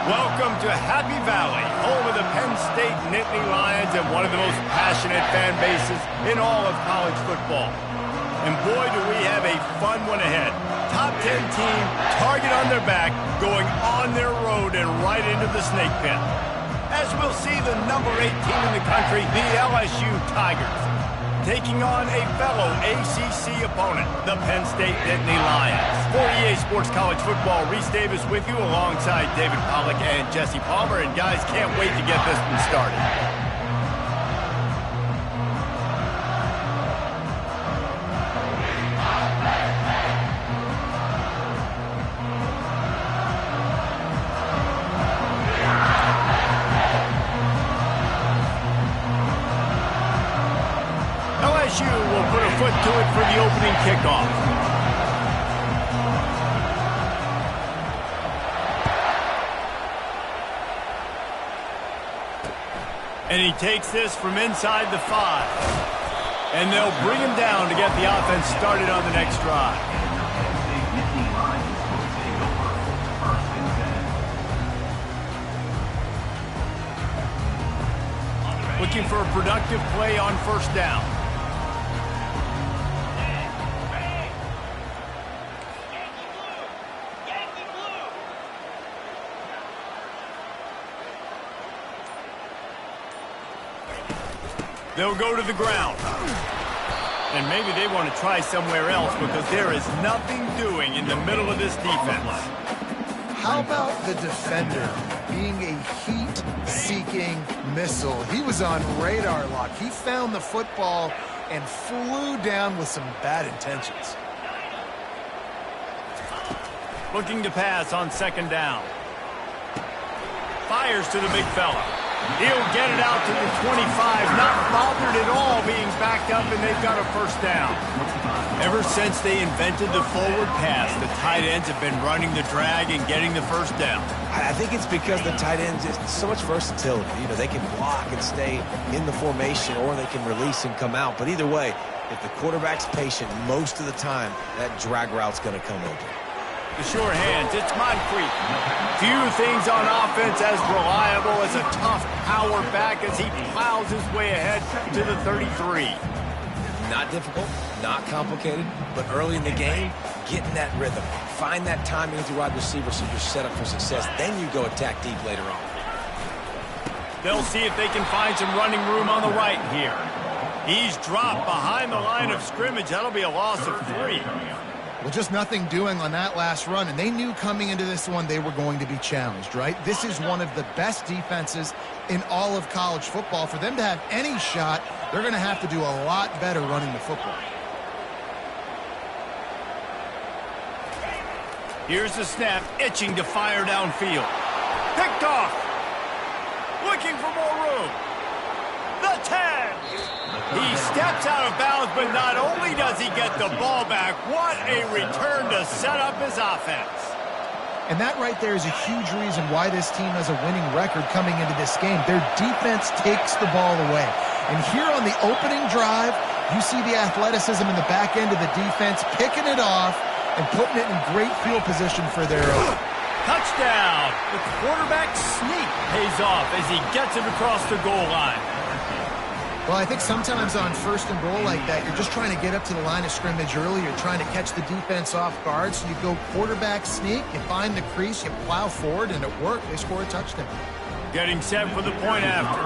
Welcome to Happy Valley, home of the Penn State Nittany Lions and one of the most passionate fan bases in all of college football. And boy, do we have a fun one ahead. Top 10 team, target on their back, going on their road and right into the snake pit. As we'll see the number 8 team in the country, the LSU Tigers, taking on a fellow ACC opponent, the Penn State Nittany Lions. For EA Sports College Football, Reese Davis with you alongside David Pollack and Jesse Palmer. And guys, can't wait to get this one started. LSU will put a foot to it for the opening kickoff. And he takes this from inside the 5. And they'll bring him down to get the offense started on the next drive. Looking for a productive play on first down. They'll go to the ground. And maybe they want to try somewhere else because there is nothing doing in the middle of this defense. How about the defender being a heat-seeking missile? He was on radar lock. He found the football and flew down with some bad intentions. Looking to pass on second down. Fires to the big fella. He'll get it out to the 25, not bothered at all being backed up, and they've got a first down. Ever since they invented the forward pass, the tight ends have been running the drag and getting the first down. I think it's because the tight ends is so much versatility. You know, they can block and stay in the formation, or they can release and come out. But either way, if the quarterback's patient, most of the time, that drag route's going to come open. The sure hands, it's Moncrief. Few things on offense as reliable as a tough power back as he plows his way ahead to the 33. Not difficult, not complicated, but early in the game, get in that rhythm. Find that timing with your wide receiver so you're set up for success. Then you go attack deep later on. They'll see if they can find some running room on the right here. He's dropped behind the line of scrimmage. That'll be a loss of 3. Well, just nothing doing on that last run, and they knew coming into this one they were going to be challenged, right? This is one of the best defenses in all of college football. For them to have any shot, they're going to have to do a lot better running the football. Here's the snap, itching to fire downfield. Picked off. Looking for more room. The 10. He steps out of bounds, but not only does he get the ball back, what a return to set up his offense. And that right there is a huge reason why this team has a winning record coming into this game. Their defense takes the ball away. And here on the opening drive, you see the athleticism in the back end of the defense, picking it off and putting it in great field position for their touchdown. The quarterback sneak pays off as he gets it across the goal line. Well, I think sometimes on first and goal like that, you're just trying to get up to the line of scrimmage early. You're trying to catch the defense off guard. So you go quarterback sneak, you find the crease, you plow forward, and it worked. They score a touchdown. Getting set for the point after.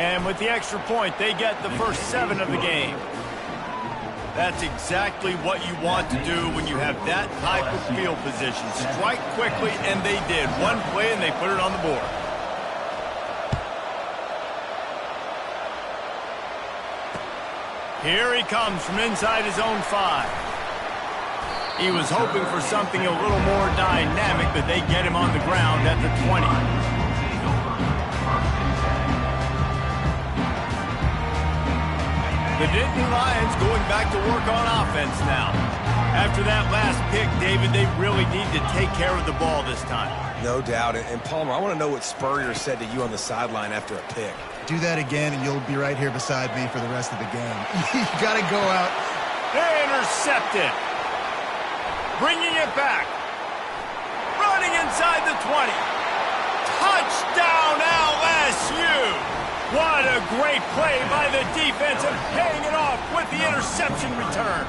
And with the extra point, they get the first 7 of the game. That's exactly what you want to do when you have that type of field position. Strike quickly, and they did. One play, and they put it on the board. Here he comes from inside his own 5. He was hoping for something a little more dynamic, but they get him on the ground at the 20. The Nittany Lions going back to work on offense now. After that last pick, David, they really need to take care of the ball this time. No doubt. And Palmer, I want to know what Spurrier said to you on the sideline after a pick. Do that again, and you'll be right here beside me for the rest of the game. You got to go out. They intercepted. Bringing it back. Running inside the 20. Touchdown, LSU! What a great play by the defense and paying it off with the interception return.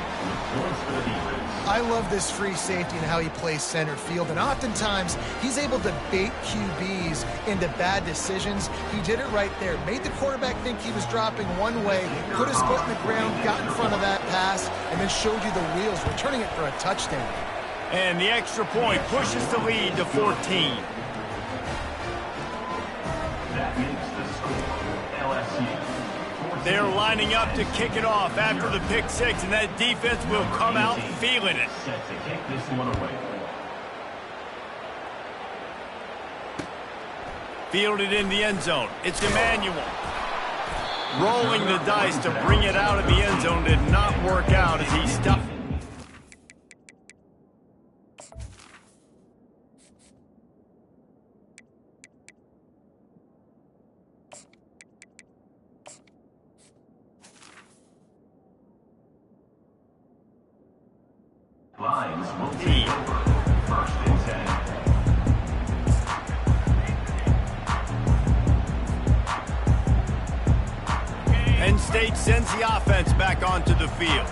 I love this free safety and how he plays center field, and oftentimes he's able to bait QBs into bad decisions. He did it right there. Made the quarterback think he was dropping one way, put his foot in the ground, got in front of that pass, and then showed you the wheels, returning it for a touchdown. And the extra point pushes the lead to 14. That makes the score LSU. They're lining up to kick it off after the pick six, and that defense will come out feeling it. Set to kick this one away. Fielded in the end zone. It's Emmanuel. Rolling the dice to bring it out of the end zone did not work out as he stuffed. Lions will take over. First and 10. Penn State sends the offense back onto the field.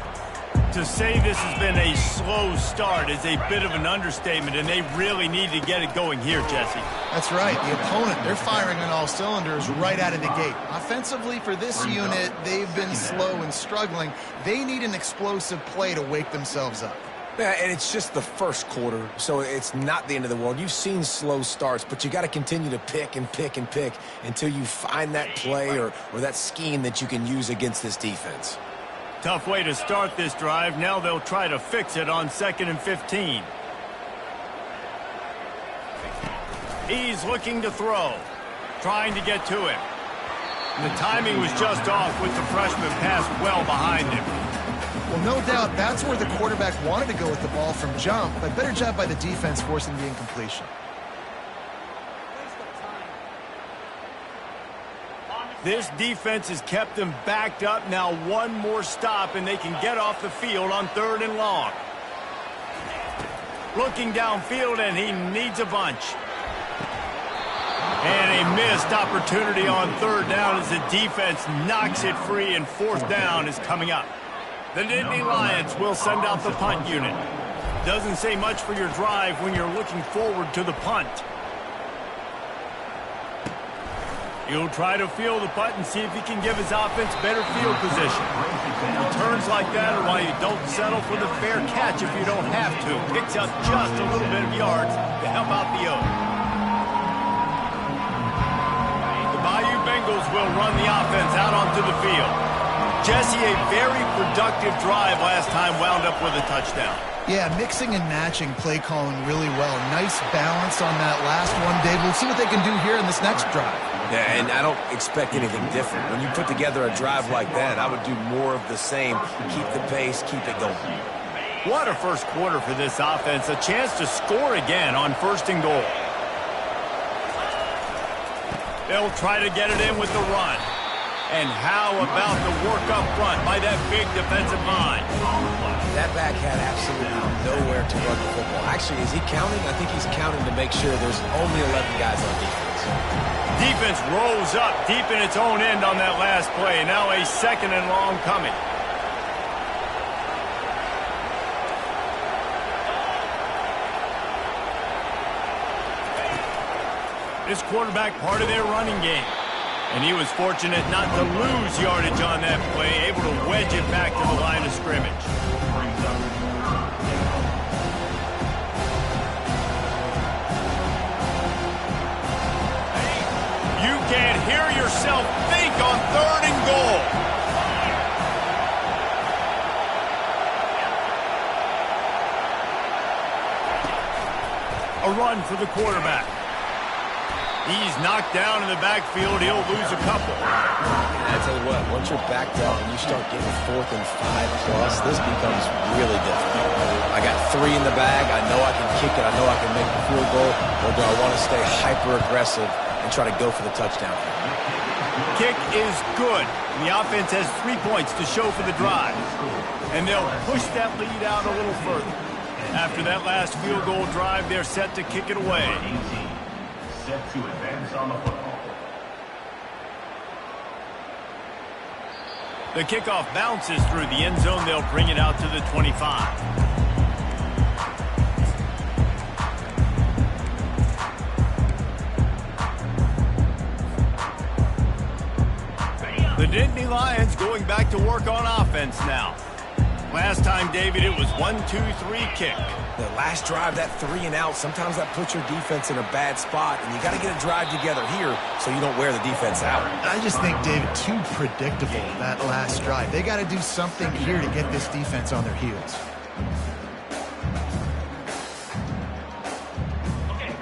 To say this has been a slow start is a bit of an understatement, and they really need to get it going here, Jesse. That's right. The opponent, they're firing on all cylinders right out of the gate. Offensively, for this unit, they've been slow and struggling. They need an explosive play to wake themselves up. Yeah, and it's just the first quarter, so it's not the end of the world. You've seen slow starts, but you got to continue to pick and pick and pick until you find that play or that scheme that you can use against this defense. Tough way to start this drive. Now they'll try to fix it on 2nd and 15. He's looking to throw, trying to get to him. And the timing was just off with the freshman pass well behind him. Well, no doubt that's where the quarterback wanted to go with the ball from jump, but better job by the defense forcing the incompletion. This defense has kept them backed up. Now one more stop, and they can get off the field on 3rd and long. Looking downfield, and he needs a bunch. And a missed opportunity on 3rd down as the defense knocks it free, and 4th down is coming up. The Nittany Lions will send out the punt unit. Doesn't say much for your drive when you're looking forward to the punt. He'll try to field the punt and see if he can give his offense better field position. Returns like that are why you don't settle for the fair catch if you don't have to. Picks up just a little bit of yards to help out the O. The Bayou Bengals will run the offense out onto the field. Jesse, a very productive drive last time wound up with a touchdown. Yeah, mixing and matching play calling really well. Nice balance on that last one, Dave. We'll see what they can do here in this next drive. Yeah, and I don't expect anything different. When you put together a drive like that, I would do more of the same. Keep the pace, keep it going. What a first quarter for this offense. A chance to score again on 1st and goal. They'll try to get it in with the run. And how about the work up front by that big defensive line? That back had absolutely nowhere to run the football. Actually, is he counting? I think he's counting to make sure there's only 11 guys on defense. Defense rolls up deep in its own end on that last play. Now a 2nd and long coming. This quarterback part of their running game. And he was fortunate not to lose yardage on that play, able to wedge it back to the line of scrimmage. You can't hear yourself think on 3rd and goal. A run for the quarterback. He's knocked down in the backfield. He'll lose a couple. I tell you what, once you're backed up and you start getting 4th and 5 plus, this becomes really difficult. I got 3 in the bag. I know I can kick it. I know I can make the field goal. Or do I want to stay hyper-aggressive and try to go for the touchdown? Kick is good. The offense has 3 points to show for the drive. And they'll push that lead out a little further. After that last field goal drive, they're set to kick it away. 18, set to advance on the football. The kickoff bounces through the end zone. They'll bring it out to the 25. The Nittany Lions going back to work on offense now. Last time, David, it was 1-2-3 kick. The last drive, that 3 and out, sometimes that puts your defense in a bad spot, and you got to get a drive together here so you don't wear the defense out. I just think, David, too predictable, that last drive. They got to do something here to get this defense on their heels.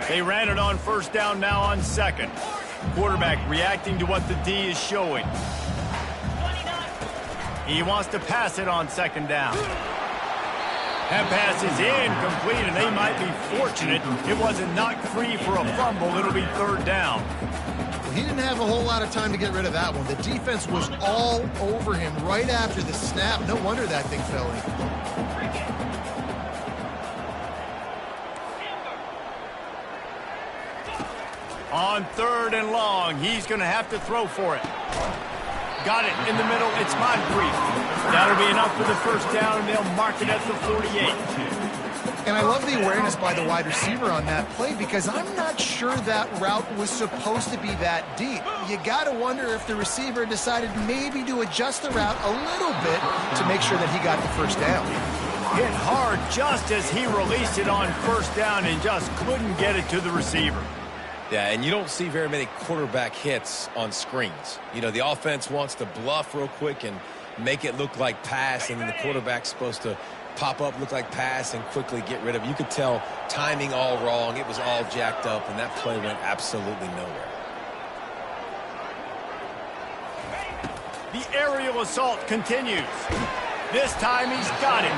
They ran it on first down, now on second. Quarterback reacting to what the D is showing. He wants to pass it on second down. That pass is incomplete, and they might be fortunate it wasn't knocked free for a fumble. It'll be third down. Well, he didn't have a whole lot of time to get rid of that one. The defense was all over him right after the snap. No wonder that thing fell in. On third and long, he's going to have to throw for it. Got it in the middle. It's Moncrief. That'll be enough for the first down, and they'll mark it at the 48. And I love the awareness by the wide receiver on that play because I'm not sure that route was supposed to be that deep. You got to wonder if the receiver decided maybe to adjust the route a little bit to make sure that he got the first down. Hit hard just as he released it on first down and just couldn't get it to the receiver. Yeah, and you don't see very many quarterback hits on screens. You know, the offense wants to bluff real quick and make it look like pass, and then the quarterback's supposed to pop up, look like pass, and quickly get rid of it. You could tell timing all wrong. It was all jacked up, and that play went absolutely nowhere. The aerial assault continues. This time he's got it.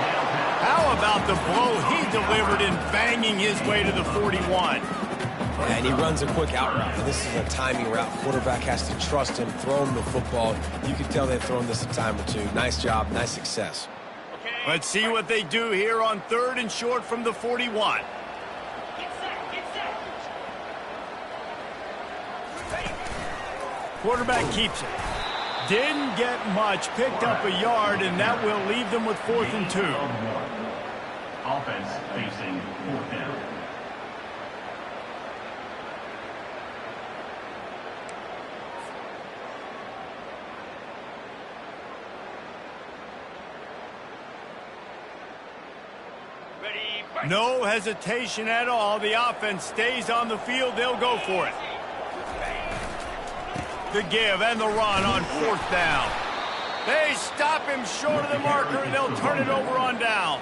How about the blow he delivered in banging his way to the 41? And he runs a quick out route. And this is a timing route. Quarterback has to trust him, throw him the football. You can tell they've thrown this a time or two. Nice job, nice success. Let's see what they do here on third and short from the 41. Quarterback keeps it. Didn't get much, picked up a yard, and that will leave them with 4th and 2. Offense facing 4th down. No hesitation at all. The offense stays on the field. They'll go for it. The give and the run on 4th down. They stop him short of the marker, and they'll turn it over on down.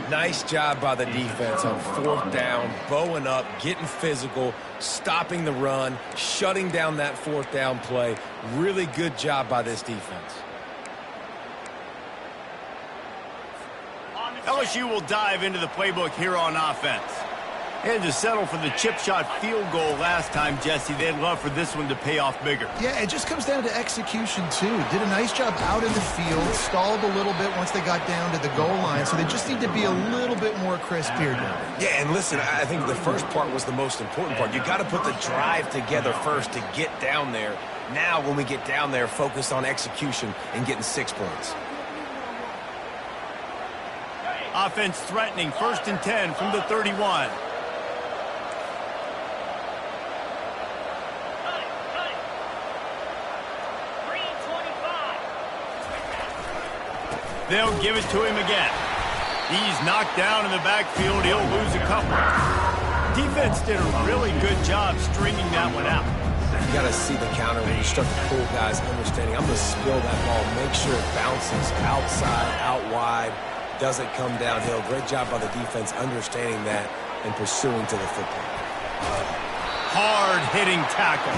Nice job by the defense on 4th down, bowing up, getting physical, stopping the run, shutting down that 4th down play. Really good job by this defense. LSU will dive into the playbook here on offense. And to settle for the chip shot field goal last time, Jesse, they'd love for this one to pay off bigger. Yeah, it just comes down to execution, too. Did a nice job out in the field, stalled a little bit once they got down to the goal line, so they just need to be a little bit more crisp here now. Yeah, and listen, I think the first part was the most important part. You got to put the drive together first to get down there. Now, when we get down there, focus on execution and getting 6 points. Offense threatening, 1st and 10 from the 31. They'll give it to him again. He's knocked down in the backfield. He'll lose a couple. Defense did a really good job stringing that one out. You got to see the counter when you start to pull guys understanding. I'm going to spill that ball. Make sure it bounces outside, out wide, doesn't come downhill. Great job by the defense understanding that and pursuing to the football. Hard-hitting tackle.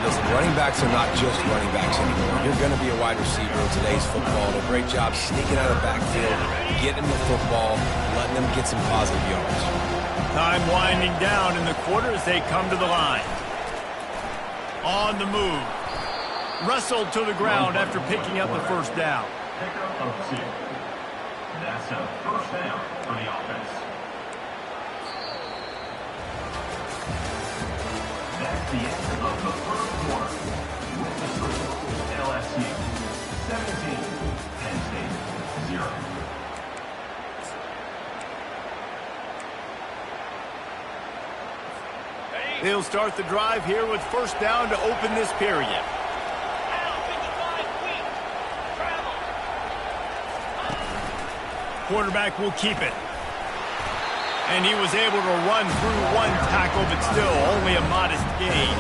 Listen, running backs are not just running backs anymore. You're going to be a wide receiver in today's football. And a great job sneaking out of the backfield, getting the football, letting them get some positive yards. Time winding down in the quarter as they come to the line. On the move. Wrestled to the ground after picking up the first down. That's a first down for the offense. That's the end of the first quarter. With the score, LSU 17, Penn State 0. They'll start the drive here with first down to open this period. Quarterback will keep it. And he was able to run through one tackle, but still only a modest gain.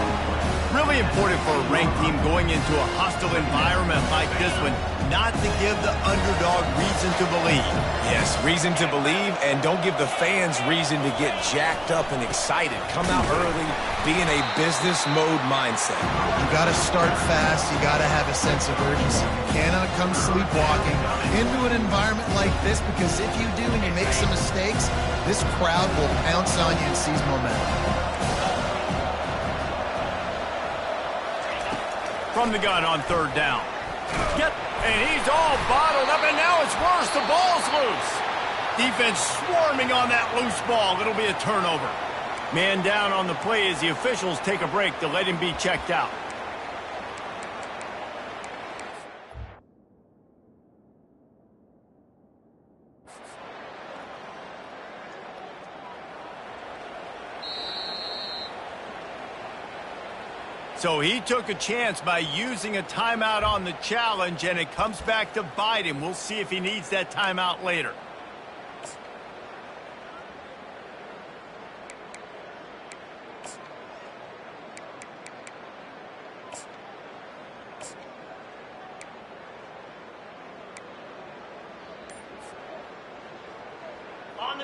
Really important for a ranked team going into a hostile environment like this one, not to give the underdog reason to believe. Yes, reason to believe, and don't give the fans reason to get jacked up and excited. Come out early, be in a business mode mindset. You got to start fast. You got to have a sense of urgency. You cannot come sleepwalking into an environment like this, because if you do and you make some mistakes, this crowd will pounce on you and seize momentum. From the gun on third down. And he's all bottled up, and now it's worse. The ball's loose. Defense swarming on that loose ball. It'll be a turnover. Man down on the play as the officials take a break to let him be checked out. So he took a chance by using a timeout on the challenge, and it comes back to bite him. We'll see if he needs that timeout later.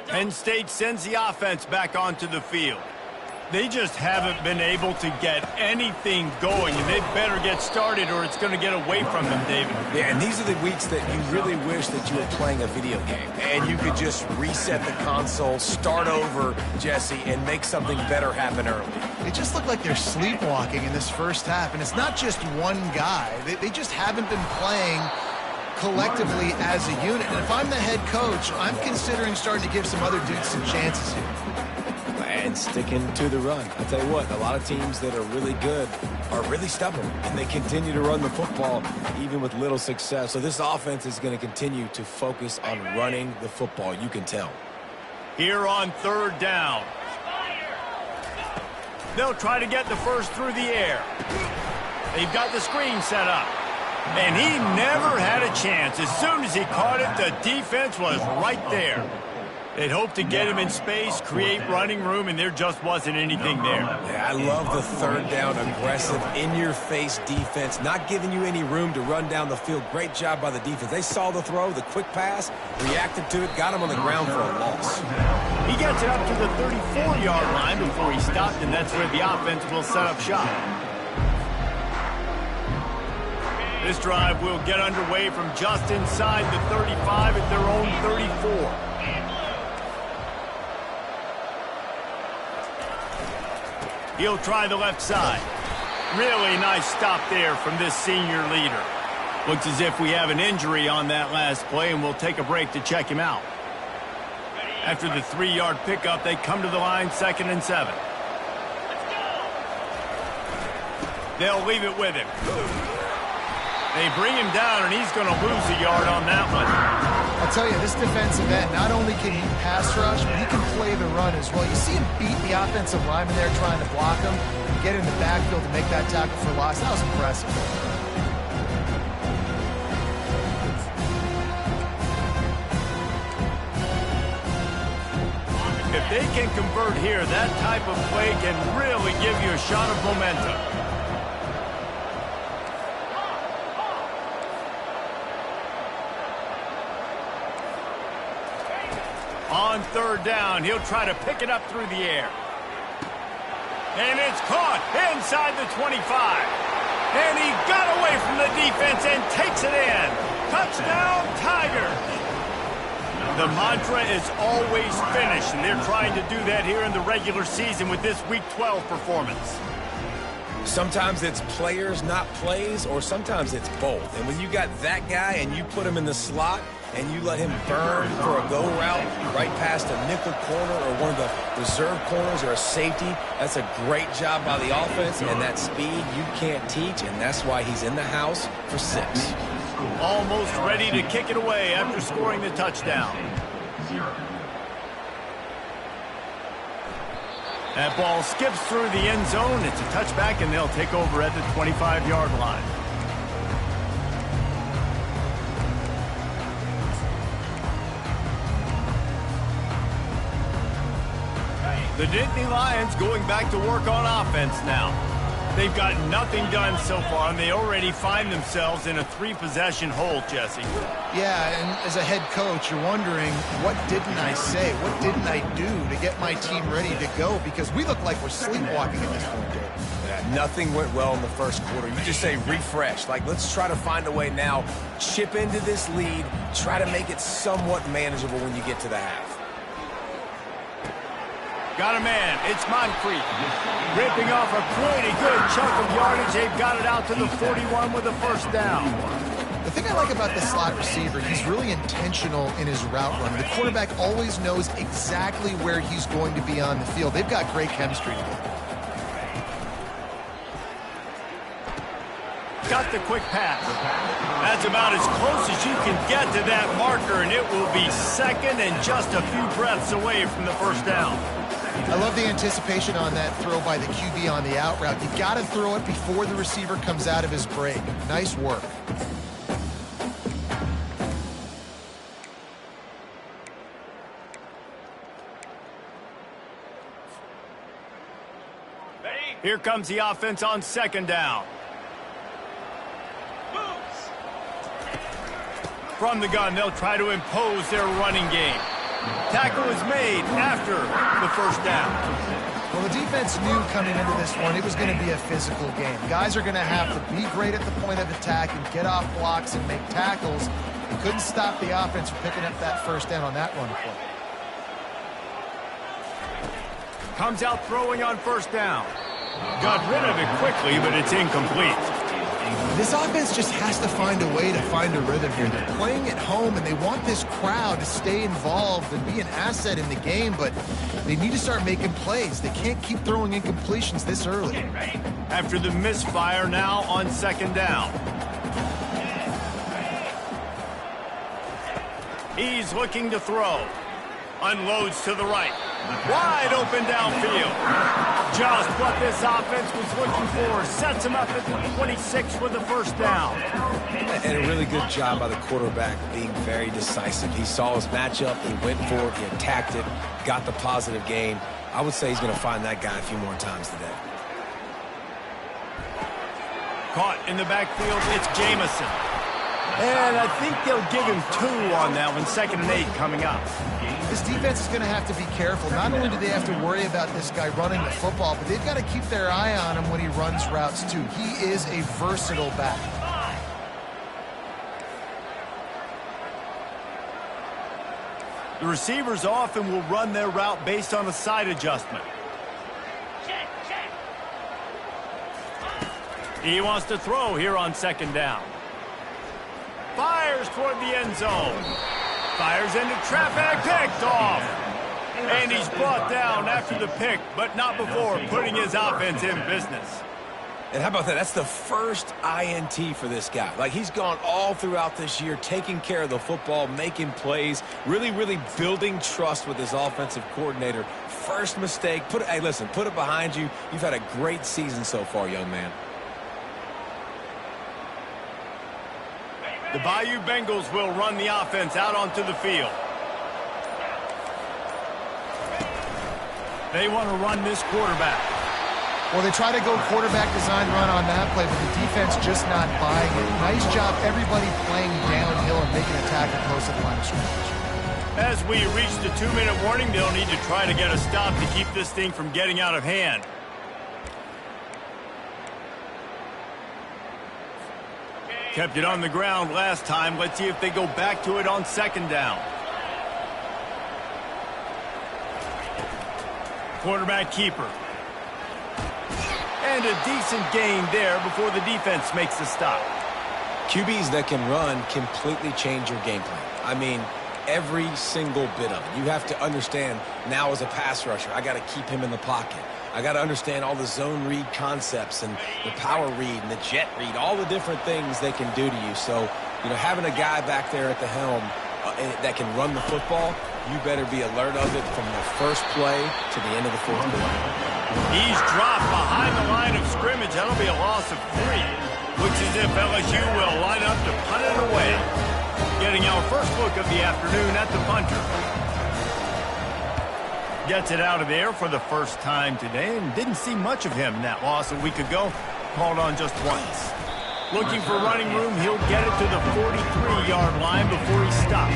Penn State sends the offense back onto the field. They just haven't been able to get anything going, and they better get started or it's going to get away from them, David. Yeah, and these are the weeks that you really wish that you were playing a video game and you could just reset the console, start over, Jesse, and make something better happen early. It just looked like they're sleepwalking in this first half, and it's not just one guy. They just haven't been playing collectively as a unit. And if I'm the head coach, I'm considering starting to give some other dudes some chances here. And sticking to the run. I'll tell you what, a lot of teams that are really good are really stubborn, and they continue to run the football even with little success. So this offense is going to continue to focus on running the football. You can tell. Here on third down. They'll try to get the first through the air. They've got the screen set up. And he never had a chance. As soon as he caught it, the defense was right there. They'd hoped to get him in space, create running room, and there just wasn't anything there. Yeah, I love the third down, aggressive, in-your-face defense, not giving you any room to run down the field. Great job by the defense. They saw the throw, the quick pass, reacted to it, got him on the ground for a loss. He gets it up to the 34-yard line before he stopped, and that's where the offense will set up shop. This drive will get underway from just inside the 35 at their own 34. He'll try the left side. Really nice stop there from this senior leader. Looks as if we have an injury on that last play, and we'll take a break to check him out. After the 3-yard pickup, they come to the line, 2nd and 7. They'll leave it with him. They bring him down, and he's going to lose a yard on that one. I'll tell you, this defensive end, not only can he pass rush, but he can play the run as well. You see him beat the offensive lineman there trying to block him, and get in the backfield to make that tackle for loss. That was impressive. If they can convert here, that type of play can really give you a shot of momentum. On third down, he'll try to pick it up through the air. And it's caught inside the 25. And he got away from the defense and takes it in. Touchdown, Tigers. The mantra is always finish, and they're trying to do that here in the regular season with this Week 12 performance. Sometimes it's players, not plays, or sometimes it's both. And when you got that guy and you put him in the slot and you let him burn for a go route right past a nickel corner or one of the reserve corners or a safety, that's a great job by the offense, and that speed you can't teach, and that's why he's in the house for 6. Almost ready to kick it away after scoring the touchdown. That ball skips through the end zone. It's a touchback, and they'll take over at the 25-yard line. The Nittany Lions going back to work on offense now. They've got nothing done so far, and they already find themselves in a 3-possession hole, Jesse. Yeah, and as a head coach, you're wondering, what didn't I say? What didn't I do to get my team ready to go? Because we look like we're sleepwalking at this point, Dave. Yeah, nothing went well in the first quarter. You just say refresh. Like, let's try to find a way now, chip into this lead, try to make it somewhat manageable when you get to the half. Got a man. It's Moncrief. Ripping off a pretty good chunk of yardage. They've got it out to the 41 with a first down. The thing I like about the slot receiver, he's really intentional in his route run. The quarterback always knows exactly where he's going to be on the field. They've got great chemistry together. Got the quick pass. That's about as close as you can get to that marker, and it will be second and just a few breaths away from the first down. I love the anticipation on that throw by the QB on the out route. You got to throw it before the receiver comes out of his break. Nice work. Here comes the offense on second down. From the gun, they'll try to impose their running game. Tackle is made after the first down. Well, the defense knew coming into this one it was going to be a physical game. Guys are going to have to be great at the point of attack and get off blocks and make tackles. They couldn't stop the offense from picking up that first down on that run play. Comes out throwing on first down. Got rid of it quickly, but it's incomplete. This offense just has to find a way to find a rhythm here. They're playing at home, and they want this crowd to stay involved and be an asset in the game, but they need to start making plays. They can't keep throwing incompletions this early. After the misfire, now on second down. He's looking to throw. Unloads to the right. Wide open downfield. Just what this offense was looking for. Sets him up at the 26 with the first down. And a really good job by the quarterback being very decisive. He saw his matchup, he went for it, he attacked it, got the positive gain. I would say he's going to find that guy a few more times today. Caught in the backfield, it's Jamison. And I think they'll give him 2 on that one. 2nd and 8 coming up. This defense is going to have to be careful. Not only do they have to worry about this guy running the football, but they've got to keep their eye on him when he runs routes too. He is a versatile back. The receivers often will run their route based on a side adjustment. He wants to throw here on second down. Fires toward the end zone. Fires into traffic, picked off. And he's brought down after the pick, but not before putting his offense in business. And how about that? That's the first INT for this guy. Like, he's gone all throughout this year, taking care of the football, making plays, really, really building trust with his offensive coordinator. First mistake. Hey, listen, put it behind you. You've had a great season so far, young man. The Bayou Bengals will run the offense out onto the field. They want to run this quarterback. Well, they try to go quarterback design run on that play, but the defense just not buying it. Nice job, everybody playing downhill and making a tackle close to the line of scrimmage. As we reach the 2-minute warning, they'll need to try to get a stop to keep this thing from getting out of hand. Kept it on the ground last time. Let's see if they go back to it on second down. Quarterback keeper. And And a decent gain there before the defense makes the stop. QBs that can run completely change your game plan. I mean, every single bit of it. You have to understand now as a pass rusher, I got to keep him in the pocket. I got to understand all the zone read concepts and the power read and the jet read, all the different things they can do to you. So, you know, having a guy back there at the helm that can run the football, you better be alert of it from the first play to the end of the fourth quarter. He's dropped behind the line of scrimmage. That'll be a loss of 3. Looks as if LSU will line up to punt it away. Getting our first look of the afternoon at the punter. Gets it out of there for the first time today and didn't see much of him in that loss a week ago. Called on just once. Looking for running room, he'll get it to the 43-yard line before he stopped.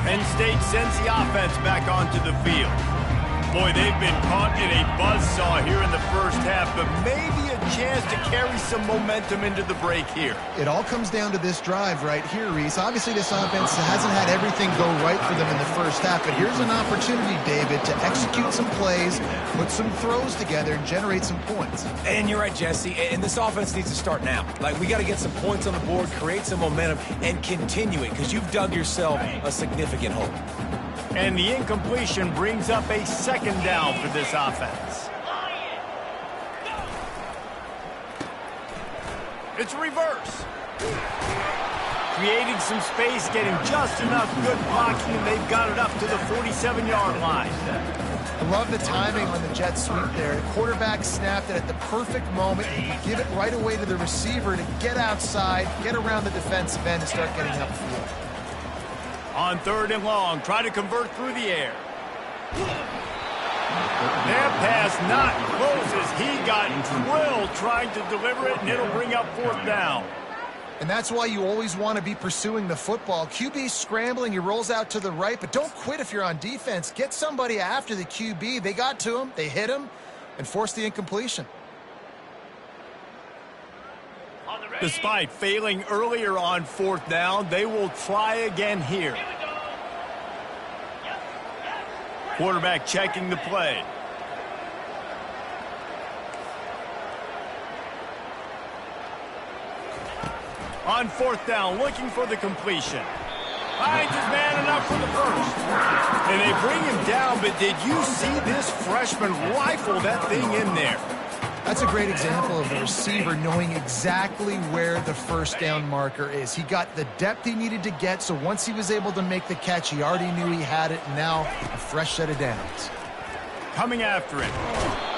Penn State sends the offense back onto the field. Boy, they've been caught in a buzzsaw here in the first half, but maybe a chance to carry some momentum into the break here. It all comes down to this drive right here, Reese. Obviously, this offense hasn't had everything go right for them in the first half, but here's an opportunity, David, to execute some plays, put some throws together, and generate some points. And you're right, Jesse, and this offense needs to start now. Like, we got to get some points on the board, create some momentum, and continue it, because you've dug yourself a significant hole. And the incompletion brings up a second down for this offense. It's reverse. Creating some space, getting just enough good blocking, and they've got it up to the 47-yard line. I love the timing on the jet sweep there. The quarterback snapped it at the perfect moment. He could give it right away to the receiver to get outside, get around the defensive end, and start getting upfield. On 3rd and long, try to convert through the air. That pass not close as he got drilled trying to deliver it, and it'll bring up 4th down. And that's why you always want to be pursuing the football. QB's scrambling, he rolls out to the right, but don't quit if you're on defense. Get somebody after the QB. They got to him, they hit him, and forced the incompletion. Despite failing earlier on 4th down, they will try again here. Quarterback checking the play. On 4th down, looking for the completion. Finds his man enough for the first. And they bring him down, but did you see this freshman rifle that thing in there? That's a great example of the receiver knowing exactly where the first down marker is. He got the depth he needed to get, so once he was able to make the catch, he already knew he had it, and now a fresh set of downs. Coming after him.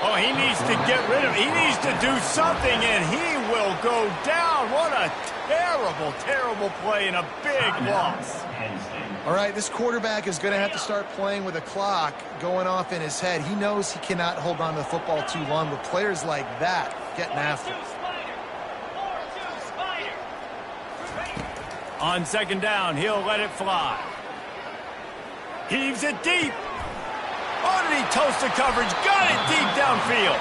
Oh, he needs to get rid of it. He needs to do something, and he will go down. What a terrible, terrible play and a big loss. All right, this quarterback is going to have to start playing with a clock going off in his head. He knows he cannot hold on to the football too long, but players like that getting after it. On 2nd down, he'll let it fly. Heaves it deep. Oh, did he toast the coverage? Got it deep downfield.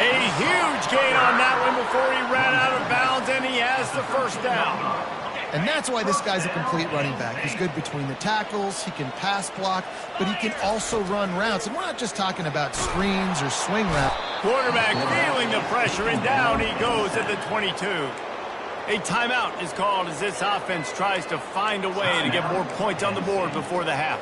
A huge gain on that one before he ran out of bounds, and he has the first down. And that's why this guy's a complete running back. He's good between the tackles, he can pass block, but he can also run routes. And we're not just talking about screens or swing routes. Quarterback feeling the pressure, and down he goes at the 22. A timeout is called as this offense tries to find a way to get more points on the board before the half.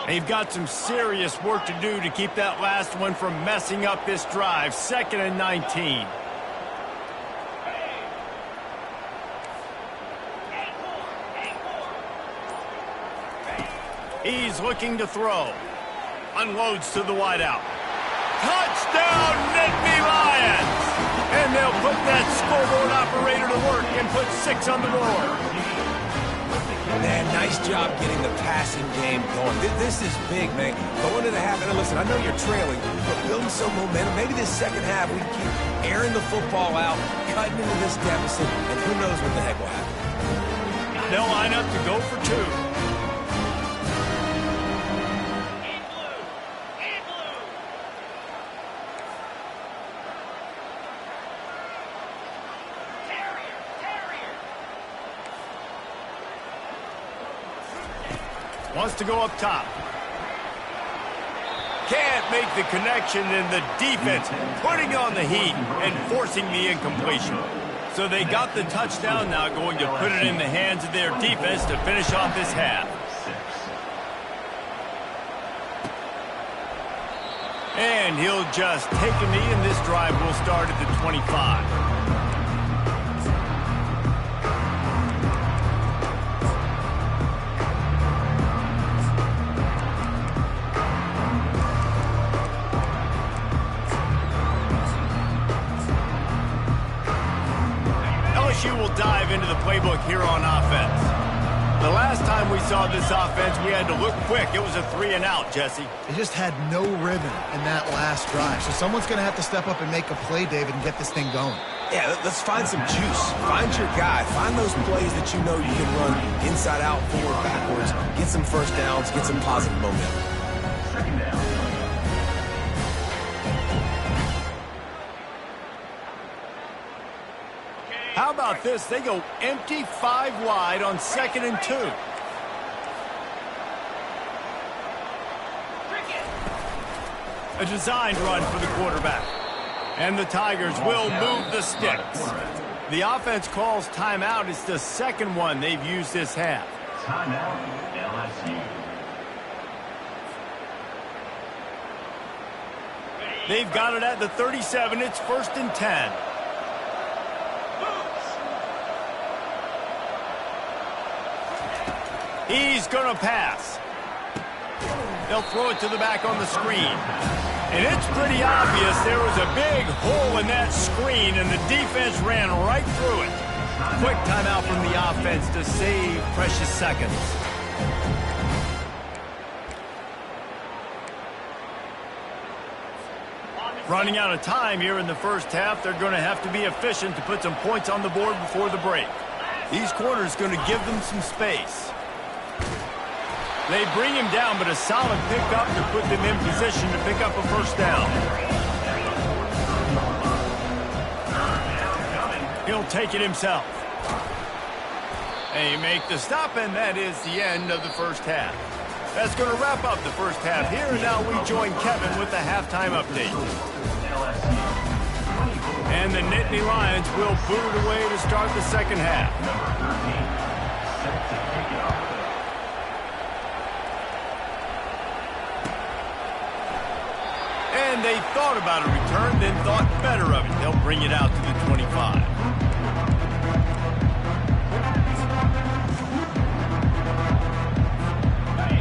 They've got some serious work to do to keep that last one from messing up this drive. 2nd and 19. He's looking to throw. Unloads to the wideout. Touchdown, Nittany Lions! And they'll put that scoreboard operator to work and put 6 on the board. Man, nice job getting the passing game going. This is big, man. Going to the half, and listen, I know you're trailing, but building some momentum. Maybe this second half we keep airing the football out, cutting into this deficit, and who knows what the heck will happen. They'll line up to go for 2. Wants to go up top. Can't make the connection, and the defense putting on the heat and forcing the incompletion. So they got the touchdown, now going to put it in the hands of their defense to finish off this half. And he'll just take a knee, and this drive will start at the 25. LSU will dive into the playbook here on offense. The last time we saw this offense, we had to look quick. It was a 3-and-out, Jesse. They just had no rhythm in that last drive. So someone's going to have to step up and make a play, David, and get this thing going. Yeah, let's find some juice. Find your guy. Find those plays that you know you can run inside out, forward, backwards. Get some first downs. Get some positive momentum. Second down. How about this? They go empty 5 wide on 2nd and 2. A designed run for the quarterback. And the Tigers will move the sticks. The offense calls timeout. It's the second one they've used this half. Timeout, LSU. They've got it at the 37. It's 1st and 10. He's going to pass. They'll throw it to the back on the screen. And it's pretty obvious there was a big hole in that screen, and the defense ran right through it. Quick timeout from the offense to save precious seconds. Running out of time here in the first half. They're going to have to be efficient to put some points on the board before the break. These corners going to give them some space. They bring him down, but a solid pickup to put them in position to pick up a first down. He'll take it himself. They make the stop, and that is the end of the first half. That's going to wrap up the first half here, and now we join Kevin with the halftime update. And the Nittany Lions will boot it away to start the second half. And they thought about a return, then thought better of it. They'll bring it out to the 25.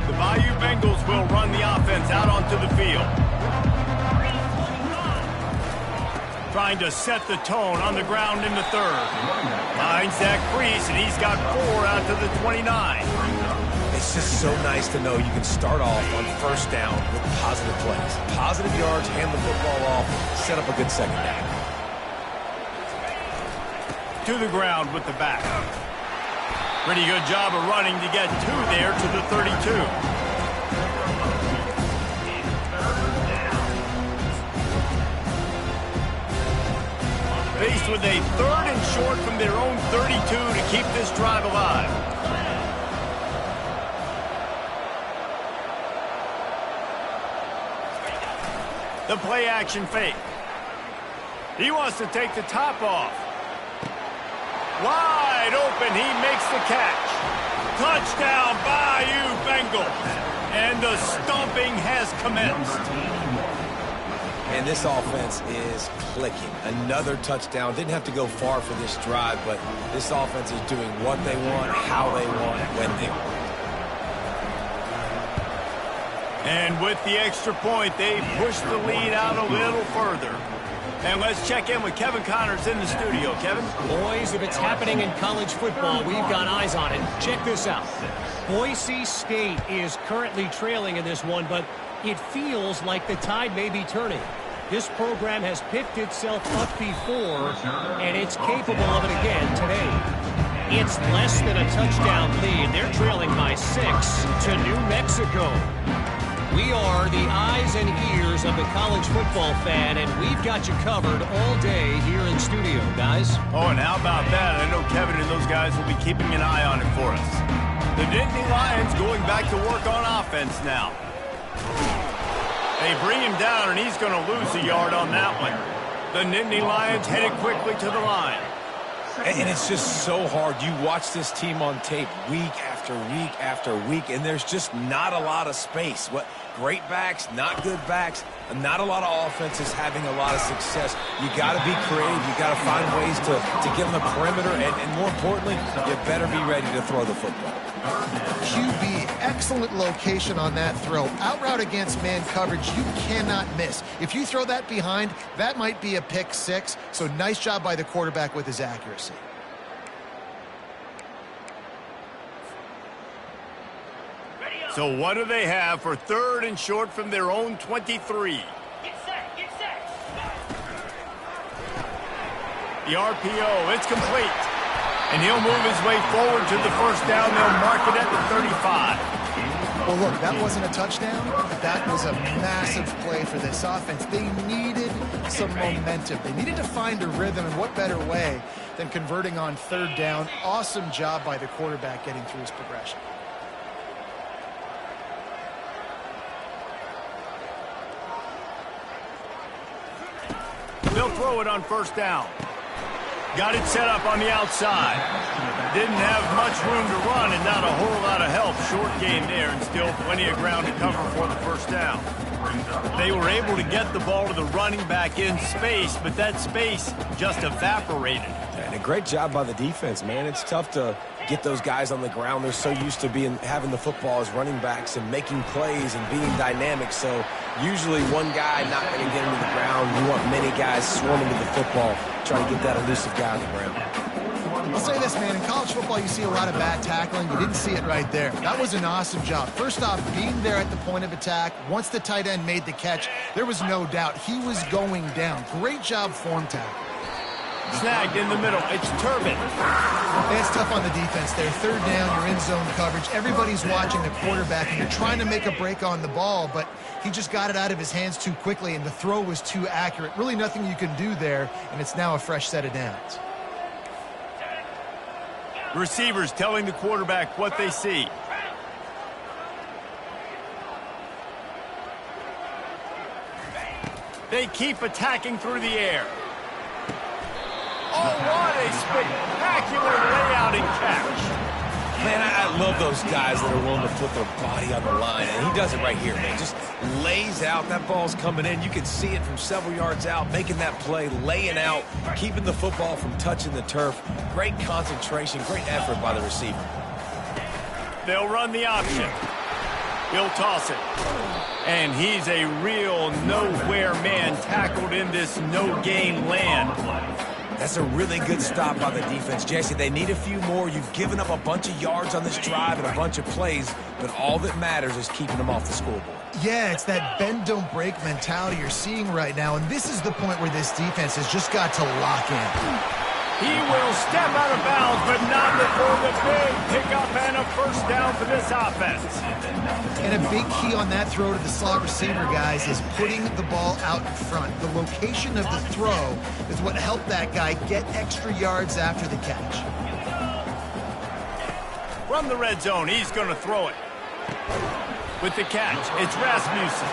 The Bayou Bengals will run the offense out onto the field. Trying to set the tone on the ground in the third. Finds that crease, and he's got 4 out to the 29. It's just so nice to know you can start off on first down with positive plays. Positive yards, hand the football off, set up a good second down. To the ground with the back. Pretty good job of running to get 2 there to the 32. Faced with a 3rd and short from their own 32 to keep this drive alive. The play action fake. He wants to take the top off. Wide open, he makes the catch. Touchdown, Bayou Bengals. And the stomping has commenced. And this offense is clicking. Another touchdown. Didn't have to go far for this drive, but this offense is doing what they want, how they want, when they want. And with the extra point, they push the lead out a little further. And let's check in with Kevin Connors in the studio. Kevin? Boys, if it's happening in college football, we've got eyes on it. Check this out. Boise State is currently trailing in this one, but it feels like the tide may be turning. This program has picked itself up before, and it's capable of it again today. It's less than a touchdown lead. They're trailing by 6 to New Mexico. We are the eyes and ears of the college football fan, and we've got you covered all day here in studio, guys. Oh, and how about that? I know Kevin and those guys will be keeping an eye on it for us. The Nittany Lions going back to work on offense now. They bring him down, and he's going to lose a yard on that one. The Nittany Lions headed quickly to the line. And it's just so hard. You watch this team on tape week after week after week, and there's just not a lot of space. Great backs, not good backs, not a lot of offenses having a lot of success. You got to be creative. You got to find ways to get on the perimeter, and more importantly, you better be ready to throw the football. QB, excellent location on that throw. Out route against man coverage, you cannot miss. If you throw that behind, that might be a pick six. So nice job by the quarterback with his accuracy. So what do they have for 3rd and short from their own 23? Get set. The RPO, it's complete. And he'll move his way forward to the first down. They'll mark it at the 35. Well, look, that wasn't a touchdown, but that was a massive play for this offense. They needed some momentum. They needed to find a rhythm, and what better way than converting on 3rd down. Awesome job by the quarterback getting through his progression. They'll throw it on 1st down. Got it set up on the outside. Didn't have much room to run and not a whole lot of help. Short game there and still plenty of ground to cover for the 1st down. They were able to get the ball to the running back in space, but that space just evaporated. And a great job by the defense, man. It's tough to get those guys on the ground. They're so used to having the football as running backs and making plays and being dynamic. So usually one guy not going to get into the ground. You want many guys swarming to the football, trying to get that elusive guy on the ground. I'll say this, man. In college football, you see a lot of bad tackling. You didn't see it right there. That was an awesome job. First off, being there at the point of attack. Once the tight end made the catch, there was no doubt he was going down. Great job form tackle. Snagged in the middle. It's Turbin. It's tough on the defense there. 3rd down, you're in zone coverage. Everybody's watching the quarterback, and you're trying to make a break on the ball, but he just got it out of his hands too quickly, and the throw was too accurate. Really nothing you can do there, and it's now a fresh set of downs. Receivers telling the quarterback what they see. They keep attacking through the air. Oh, what a spectacular layout and catch. Man, I love those guys that are willing to put their body on the line, and he does it right here, man. Just lays out. That ball's coming in. You can see it from several yards out, making that play, laying out, keeping the football from touching the turf. Great concentration, great effort by the receiver. They'll run the option. He'll toss it. And he's a real nowhere man tackled in this no-gain land. That's a really good stop by the defense. Jesse, they need a few more. You've given up a bunch of yards on this drive and a bunch of plays, but all that matters is keeping them off the scoreboard. Yeah, it's that bend, don't break mentality you're seeing right now, and this is the point where this defense has just got to lock in. He will step out of bounds, but not before the big pickup and a 1st down for this offense. And a big key on that throw to the slot receiver, guys, is putting the ball out in front. The location of the throw is what helped that guy get extra yards after the catch. From the red zone, he's going to throw it. With the catch, it's Rasmussen.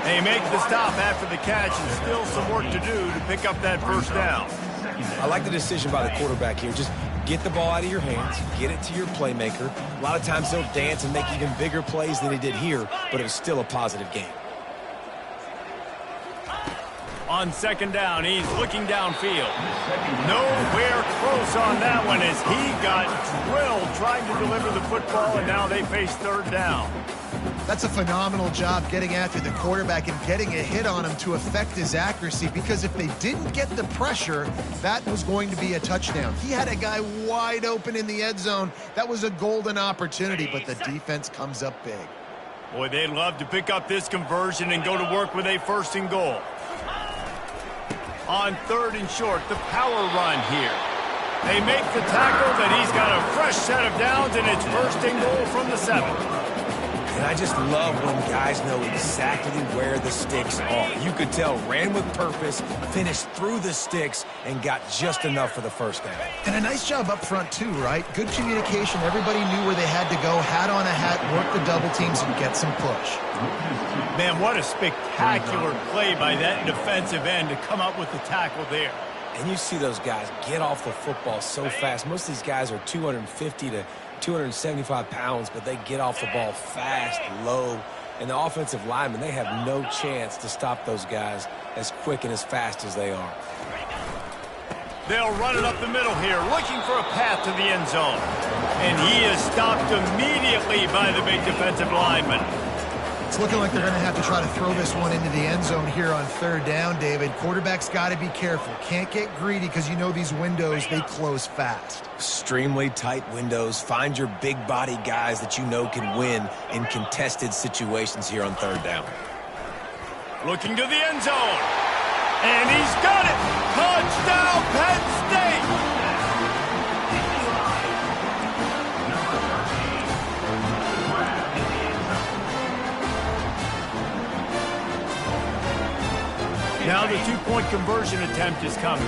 They make the stop after the catch, and still some work to do to pick up that 1st down. I like the decision by the quarterback here. Just get the ball out of your hands, get it to your playmaker. A lot of times they'll dance and make even bigger plays than he did here, but it was still a positive game. On 2nd down, he's looking downfield. Nowhere close on that one as he got drilled trying to deliver the football, and now they face 3rd down. That's a phenomenal job getting after the quarterback and getting a hit on him to affect his accuracy, because if they didn't get the pressure, that was going to be a touchdown. He had a guy wide open in the end zone. That was a golden opportunity, but the defense comes up big. Boy, they'd love to pick up this conversion and go to work with a 1st and goal. On 3rd and short, the power run here. They make the tackle, but he's got a fresh set of downs, and it's 1st and goal from the 7. And I just love when guys know exactly where the sticks are. You could tell ran with purpose, finished through the sticks, and got just enough for the first down. And a nice job up front too, right? Good communication. Everybody knew where they had to go. Hat on a hat, work the double teams, and get some push. Man, what a spectacular play by that defensive end to come up with the tackle there. And you see those guys get off the football so fast. Most of these guys are 250 to 275 pounds, but they get off the ball fast, low. And the offensive linemen, they have no chance to stop those guys as quick and as fast as they are. They'll run it up the middle here, looking for a path to the end zone. And he is stopped immediately by the big defensive lineman. It's looking like they're going to have to try to throw this one into the end zone here on third down, David. Quarterback's got to be careful. Can't get greedy because you know these windows, they close fast. Extremely tight windows. Find your big body guys that you know can win in contested situations here on third down. Looking to the end zone. And he's got it. Touchdown, Penn State. Now the two-point conversion attempt is coming.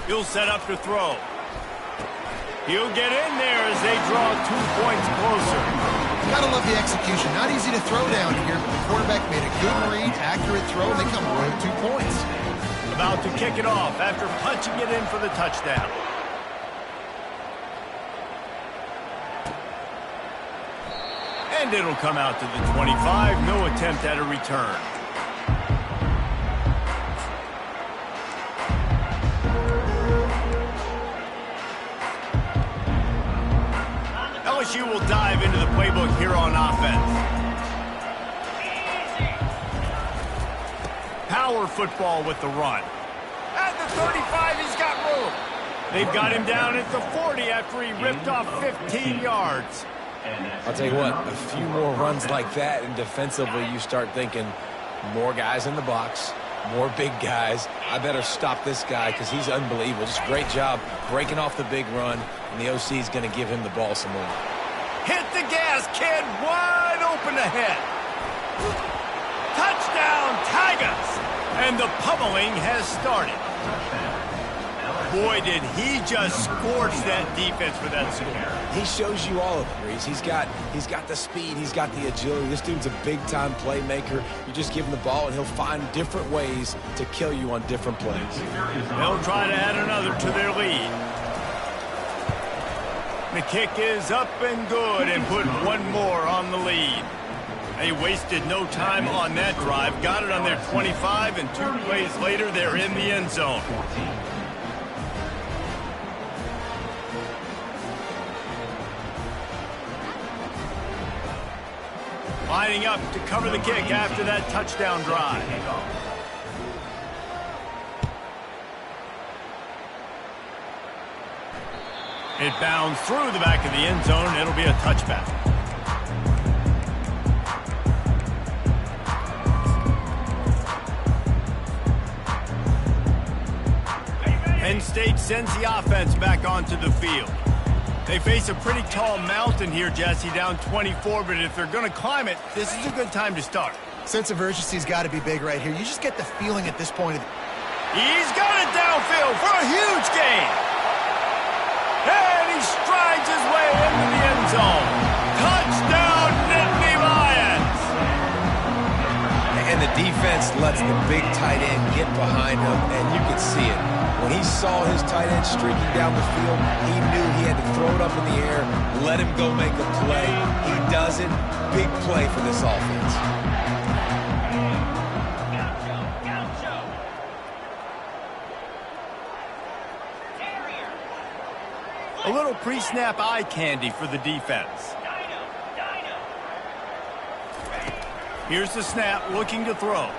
He'll set up to throw. He'll get in there as they draw 2 points closer. Gotta love the execution. Not easy to throw down here, but the quarterback made a good read, accurate throw, and they come away with 2 points. About to kick it off after punching it in for the touchdown. And it'll come out to the 25. No attempt at a return. LSU will dive into the playbook here on offense. Power football with the run. At the 35, he's got room. They've got him down at the 40 after he ripped off 15 yards. I'll tell you what, a few more runs like that, and defensively you start thinking more guys in the box, more big guys. I better stop this guy because he's unbelievable. Just great job breaking off the big run, and the OC is going to give him the ball some more. Hit the gas, kid. Wide open ahead. Touchdown, Tigers. And the pummeling has started. Boy, did he just scorch that defense for that score. He shows you all of it, Reese. He's got the speed. He's got the agility. This dude's a big-time playmaker. You just give him the ball, and he'll find different ways to kill you on different plays. They'll try to add another to their lead. The kick is up and good and put one more on the lead. They wasted no time on that drive. Got it on their 25, and 2 plays later, they're in the end zone. Lining up to cover the kick after that touchdown drive. It bounds through the back of the end zone. It'll be a touchback. Penn State sends the offense back onto the field. They face a pretty tall mountain here, Jesse, down 24, but if they're going to climb it, this is a good time to start. Sense of urgency's got to be big right here. You just get the feeling at this point. He's got it downfield for a huge gain. And he strides his way into the end zone. Touchdown, Nittany Lions! And the defense lets the big tight end get behind him, and you can see it. When he saw his tight end streaking down the field, he knew he had to throw it up in the air, let him go make a play. He does it. Big play for this offense. A little pre-snap eye candy for the defense. Here's the snap, looking to throw.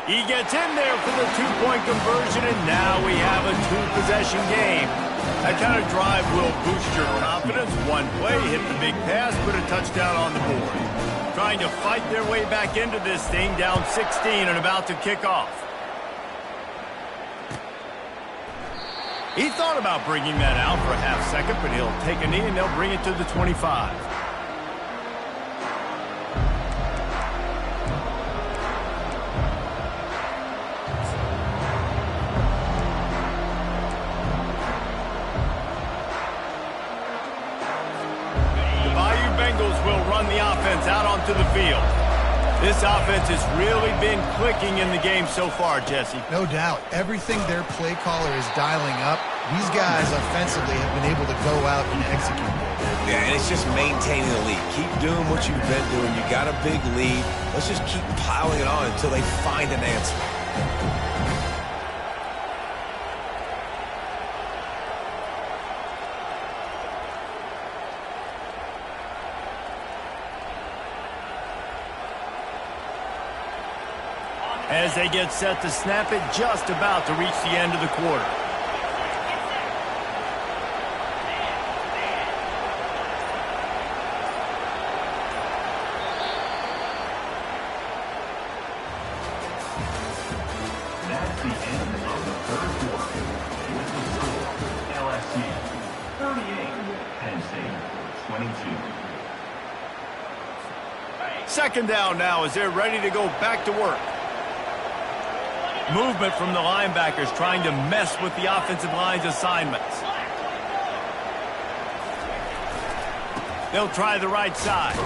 He gets in there for the two-point conversion, and now we have a two-possession game. That kind of drive will boost your confidence. One play, hit the big pass, put a touchdown on the board. Trying to fight their way back into this thing, down 16 and about to kick off. He thought about bringing that out for a half second, but he'll take a knee and they'll bring it to the 25. Will run the offense out onto the field. This offense has really been clicking in the game so far, Jesse. No doubt. Everything their play caller is dialing up, these guys offensively have been able to go out and execute. Yeah, and it's just maintaining the lead. Keep doing what you've been doing. You got a big lead. Let's just keep piling it on until they find an answer. As they get set to snap it, just about to reach the end of the quarter. That's the end of the third quarter. With the score, LSU 38, Penn State 22. Second down now as they're ready to go back to work. Movement from the linebackers trying to mess with the offensive line's assignments. They'll try the right side.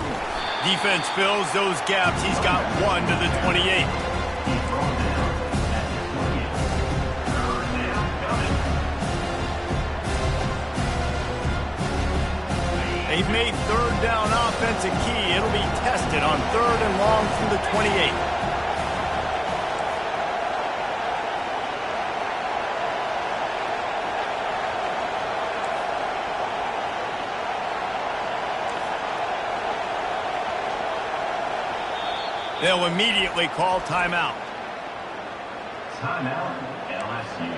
Defense fills those gaps. He's got one to the 28. They've made third down offense a key. It'll be tested on third and long from the 28. They'll immediately call timeout. Timeout, LSU.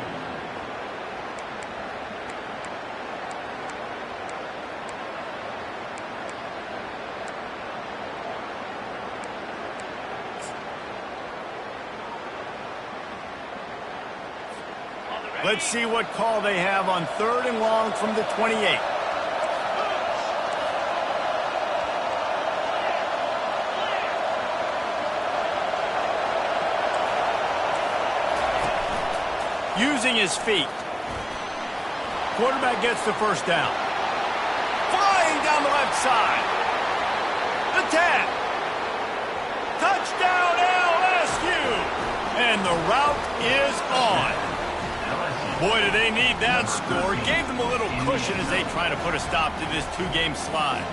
Let's see what call they have on third and long from the 28. Using his feet. Quarterback gets the first down. Flying down the left side. The 10. Touchdown LSU. And the route is on. Boy, do they need that score. Gave them a little cushion as they try to put a stop to this two-game slide.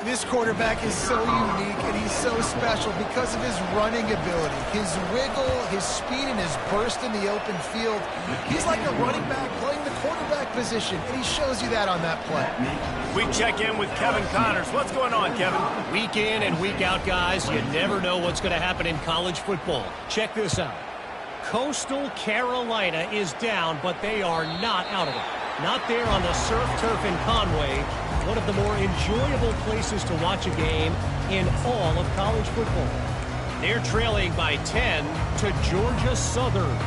This quarterback is so unique and he's so special because of his running ability, his wiggle, his speed, and his burst in the open field. He's like a running back playing the quarterback position, and he shows you that on that play. We check in with Kevin Connors. What's going on, Kevin? Week in and week out, guys, you never know what's going to happen in college football. Check this out. Coastal Carolina is down, but they are not out of it. Not there on the surf turf in Conway. One of the more enjoyable places to watch a game in all of college football. They're trailing by 10 to Georgia Southern.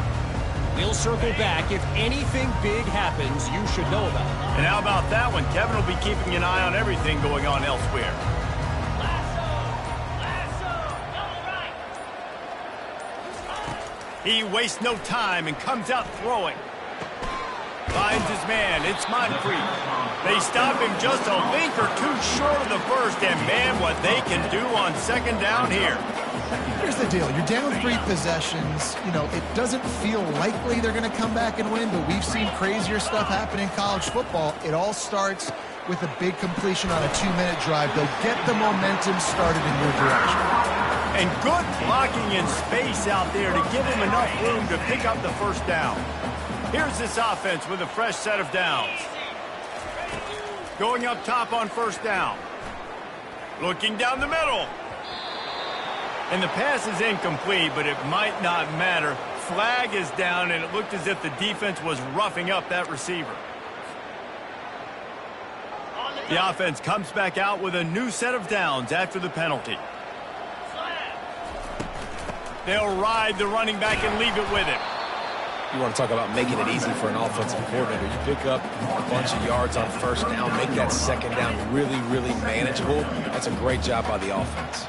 We'll circle back. If anything big happens, you should know about it. And how about that one? Kevin will be keeping an eye on everything going on elsewhere. He wastes no time and comes out throwing. Finds his man. It's Moncrief. They stop him just a link or two short of the first, and man, what they can do on second down here. Here's the deal. You're down 3 possessions. You know, it doesn't feel likely they're going to come back and win, but we've seen crazier stuff happen in college football. It all starts with a big completion on a 2-minute drive. They'll get the momentum started in your direction. And good blocking in space out there to give him enough room to pick up the first down. Here's this offense with a fresh set of downs. Going up top on first down. Looking down the middle. And the pass is incomplete, but it might not matter. Flag is down, and it looked as if the defense was roughing up that receiver. The offense comes back out with a new set of downs after the penalty. They'll ride the running back and leave it with him. You want to talk about making it easy for an offensive coordinator. You pick up a bunch of yards on first down, make that second down really, really manageable. That's a great job by the offense.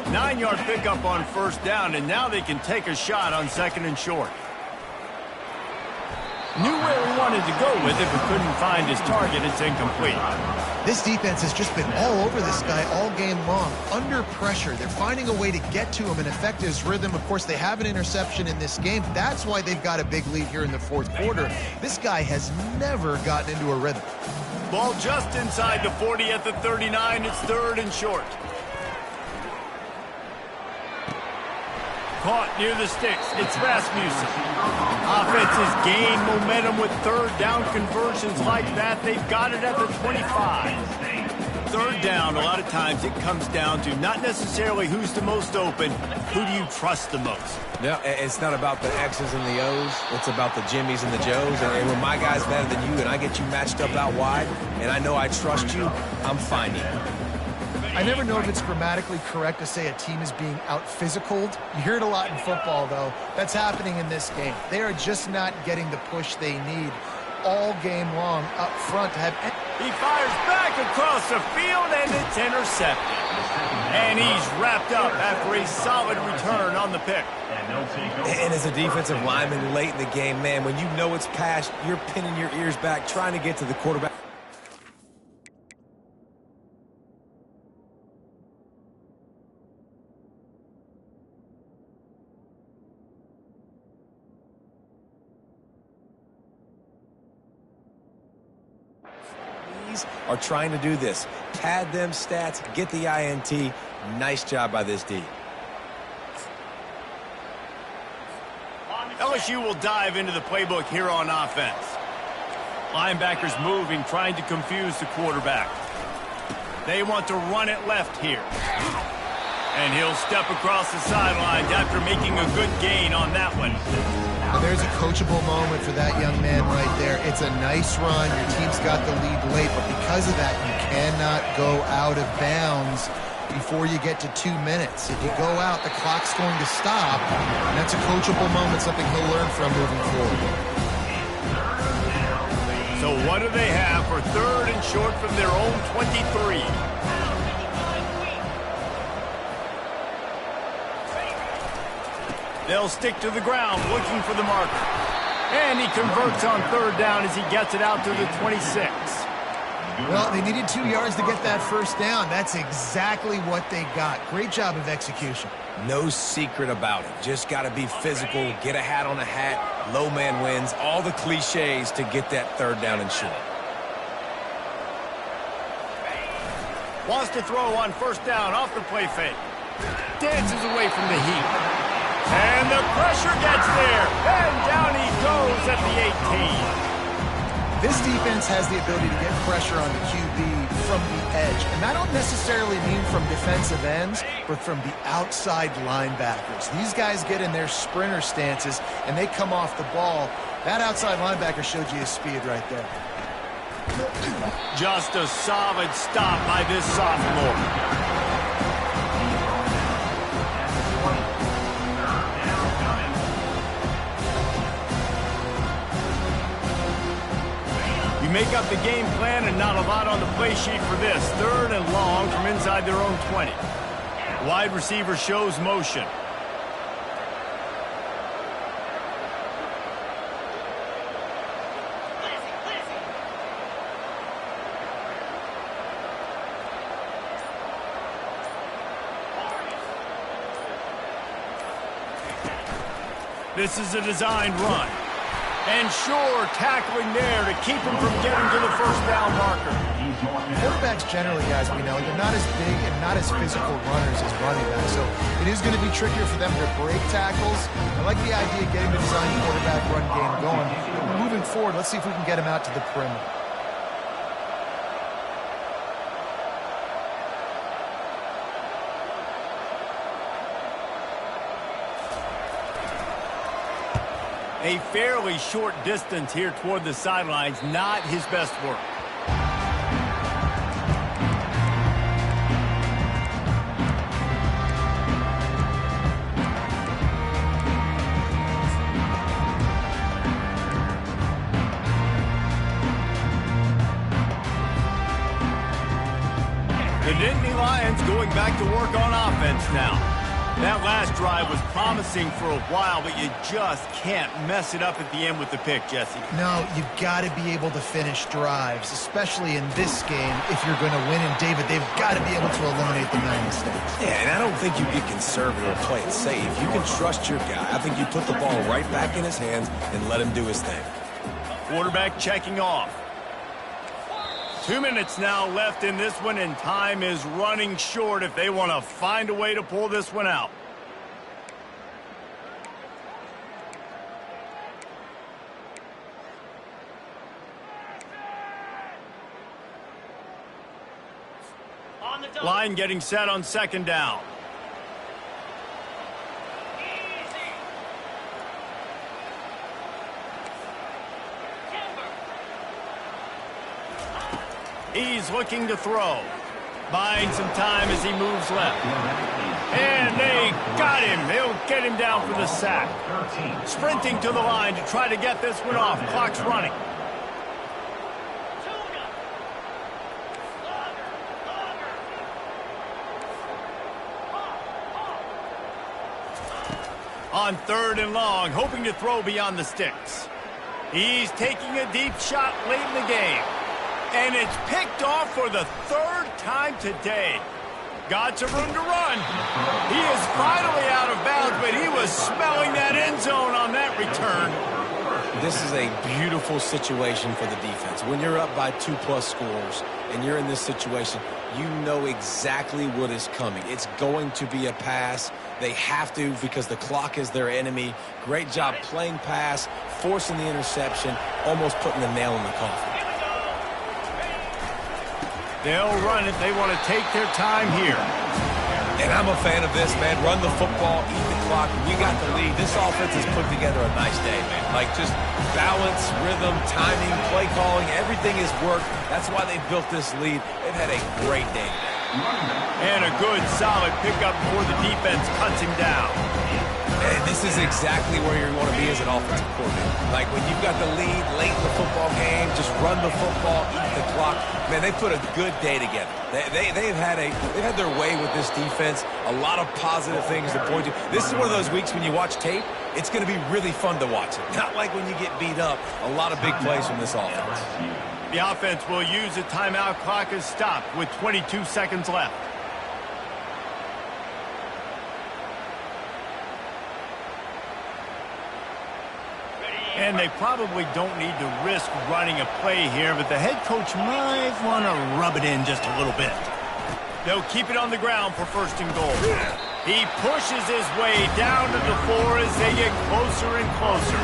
9-yard pickup on first down, and now they can take a shot on second and short. Knew where he wanted to go with it, but couldn't find his target. It's incomplete. This defense has just been all over this guy all game long. Under pressure, they're finding a way to get to him and affect his rhythm. Of course, they have an interception in this game. That's why they've got a big lead here in the fourth quarter. This guy has never gotten into a rhythm. Ball just inside the 40 at the 39. It's third and short. Caught near the sticks. It's Rasmussen. Offenses gain momentum with third down conversions like that. They've got it at the 25. Third down, a lot of times it comes down to not necessarily who's the most open, who do you trust the most? Yeah, it's not about the X's and the O's. It's about the Jimmies and the Joes. And when my guy's better than you and I get you matched up out wide and I know I trust you, I'm finding you. I never know if it's grammatically correct to say a team is being out-physicaled. You hear it a lot in football, though. That's happening in this game. They are just not getting the push they need all game long up front to have... He fires back across the field, and it's intercepted. And he's wrapped up after a solid return on the pick. And as a defensive lineman late in the game, man, when you know it's past, you're pinning your ears back, trying to get to the quarterback. Are trying to do this. Pad them stats, get the INT. Nice job by this D. LSU will dive into the playbook here on offense. Linebackers moving, trying to confuse the quarterback. They want to run it left here. And he'll step across the sidelines after making a good gain on that one. There's a coachable moment for that young man right there. It's a nice run. Your team's got the lead late, but because of that, you cannot go out of bounds before you get to 2 minutes. If you go out, the clock's going to stop, and that's a coachable moment, something he'll learn from moving forward. So what do they have for third and short from their own 23? They'll stick to the ground, looking for the marker. And he converts on third down as he gets it out to the 26. Well, they needed 2 yards to get that first down. That's exactly what they got. Great job of execution. No secret about it. Just got to be physical, get a hat on a hat, low man wins, all the cliches to get that third down and short. Wants to throw on first down off the play fake. Dances away from the heat. And the pressure gets there. And down he goes at the 18. This defense has the ability to get pressure on the QB from the edge. And I don't necessarily mean from defensive ends, but from the outside linebackers. These guys get in their sprinter stances, and they come off the ball. That outside linebacker showed you his speed right there. Just a solid stop by this sophomore. Make up the game plan and not a lot on the play sheet for this. Third and long from inside their own 20. Wide receiver shows motion. This is a designed run. And sure, tackling there to keep him from getting to the first down marker. Quarterbacks generally, guys, we know, they're not as big and not as physical runners as running backs, so it is going to be trickier for them to break tackles. I like the idea of getting the design quarterback run game going. But moving forward, let's see if we can get him out to the perimeter. A fairly short distance here toward the sidelines, not his best work. The Nittany Lions going back to work on offense now. That last drive was promising for a while, but you just can't mess it up at the end with the pick, Jesse. No, you've got to be able to finish drives, especially in this game if you're going to win. And, David, they've got to be able to eliminate the 9 mistakes. Yeah, and I don't think you get conservative or play it safe. You can trust your guy. I think you put the ball right back in his hands and let him do his thing. Quarterback checking off. 2 minutes now left in this one, and time is running short if they want to find a way to pull this one out. Line getting set on second down. He's looking to throw. Buying some time as he moves left. And they got him. They'll get him down for the sack. Sprinting to the line to try to get this one off. Clock's running. On 3rd and long, hoping to throw beyond the sticks. He's taking a deep shot late in the game. And it's picked off for the 3rd time today. Got some room to run. He is finally out of bounds, but he was smelling that end zone on that return. This is a beautiful situation for the defense. When you're up by 2+ scores and you're in this situation, you know exactly what is coming. It's going to be a pass. They have to because the clock is their enemy. Great job playing pass, forcing the interception, almost putting the nail in the coffin. They'll run it. They want to take their time here. And I'm a fan of this, man. Run the football, eat the clock. We got the lead. This offense has put together a nice day, man. Like just balance, rhythm, timing, play calling, everything has worked. That's why they built this lead. They've had a great day today. And a good, solid pickup before the defense cuts him down. And this is exactly where you want to be as an offensive coordinator. Like when you've got the lead late in the football game, just run the football, eat the clock. Man, they put a good day together. They've had their way with this defense. A lot of positive things to point to. This is one of those weeks when you watch tape, it's going to be really fun to watch it. Not like when you get beat up. A lot of big plays from this offense. The offense will use a timeout. Clock is stopped with 22 seconds left. And they probably don't need to risk running a play here, but the head coach might want to rub it in just a little bit. They'll keep it on the ground for 1st and goal. He pushes his way down to the 4 as they get closer and closer.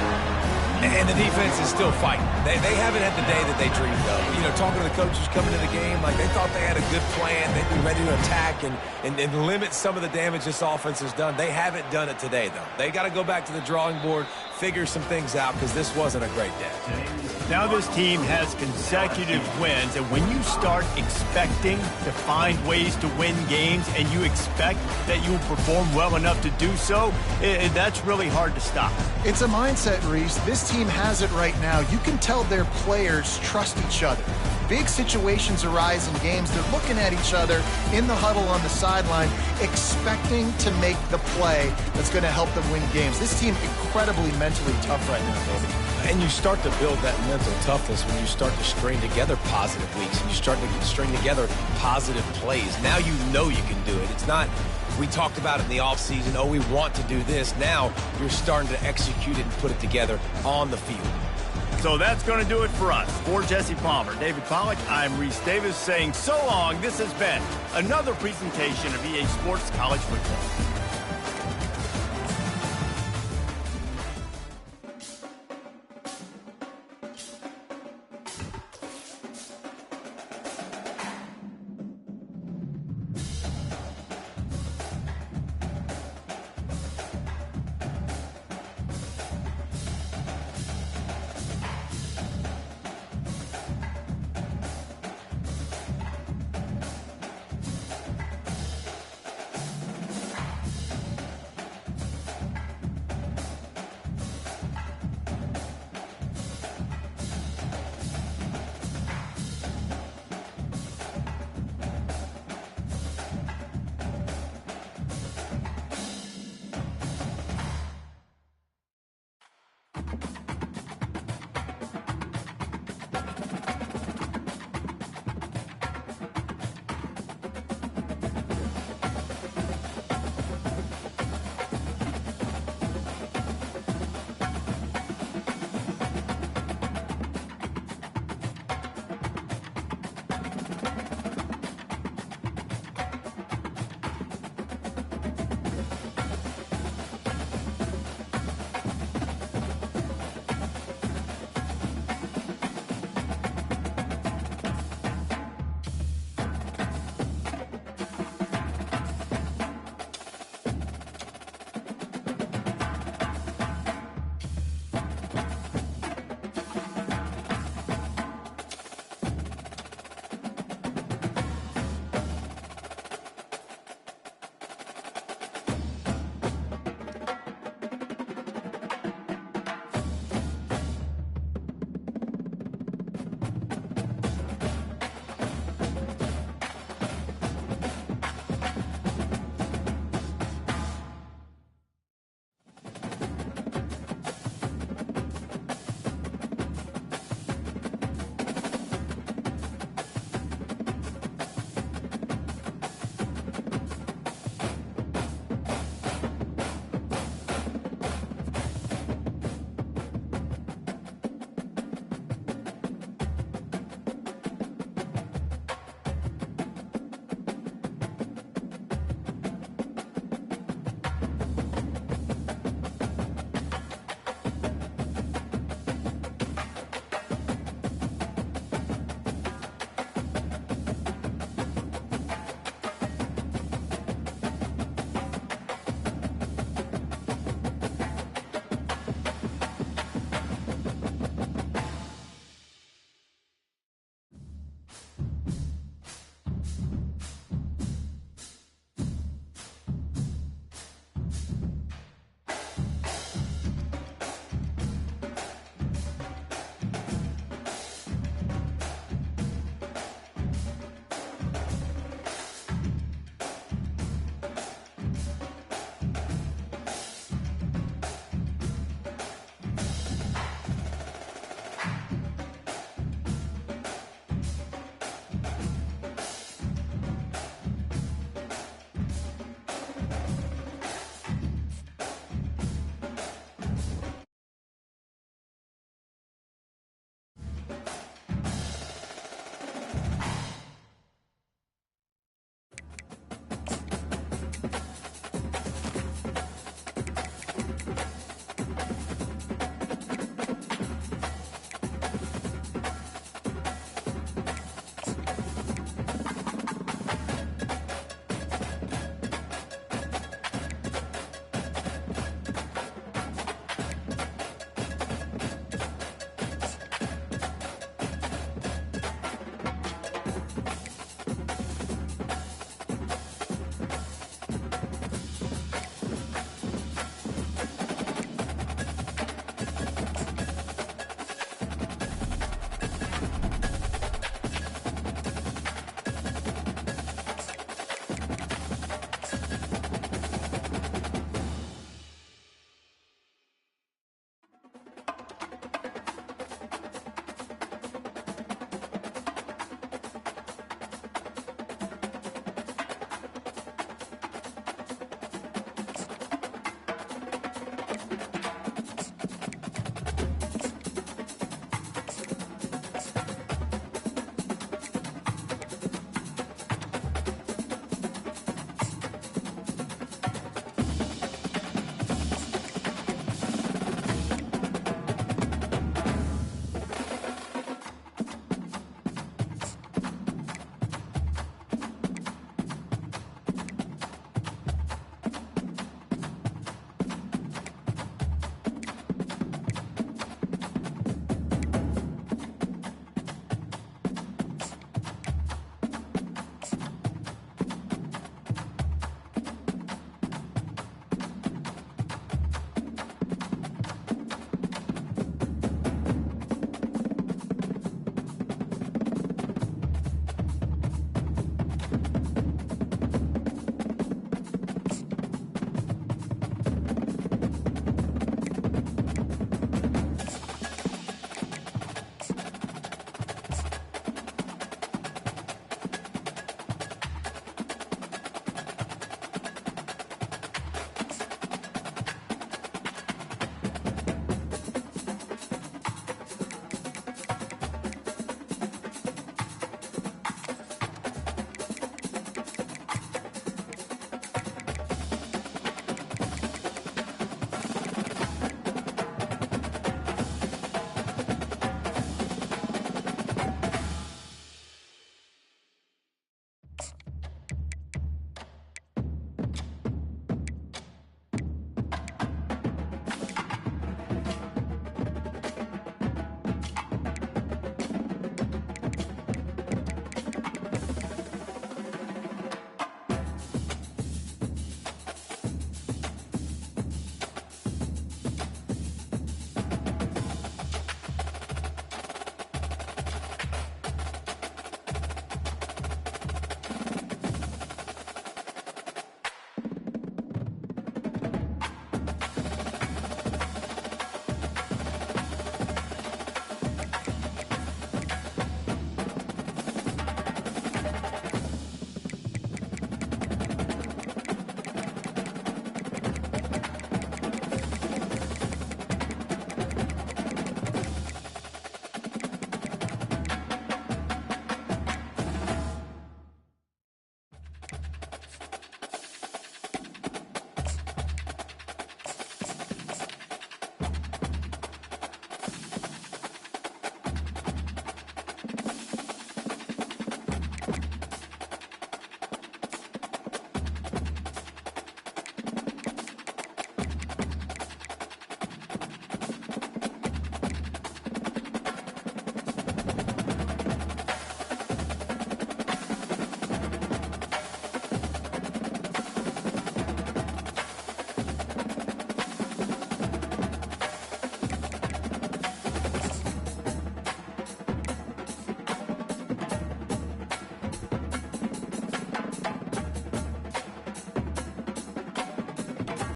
And the defense is still fighting. They haven't had the day that they dreamed of. You know, talking to the coaches coming to the game, like they thought they had a good plan. They'd be ready to attack and limit some of the damage this offense has done. They haven't done it today, though. They got to go back to the drawing board, figure some things out, because this wasn't a great day. Now this team has consecutive wins, and when you start expecting to find ways to win games and you expect that you will perform well enough to do so, that's really hard to stop. It's a mindset, Reese. This team has it right now. You can tell their players trust each other. Big situations arise in games. They're looking at each other in the huddle on the sideline, expecting to make the play that's going to help them win games. This team incredibly mentally tough right now, David. And you start to build that mental toughness when you start to string together positive weeks and you start to string together positive plays. Now you know you can do it. It's not, we talked about it in the offseason, oh, we want to do this. Now you're starting to execute it and put it together on the field. So that's going to do it for us. For Jesse Palmer, David Pollack, I'm Reese Davis saying so long. This has been another presentation of EA Sports College Football.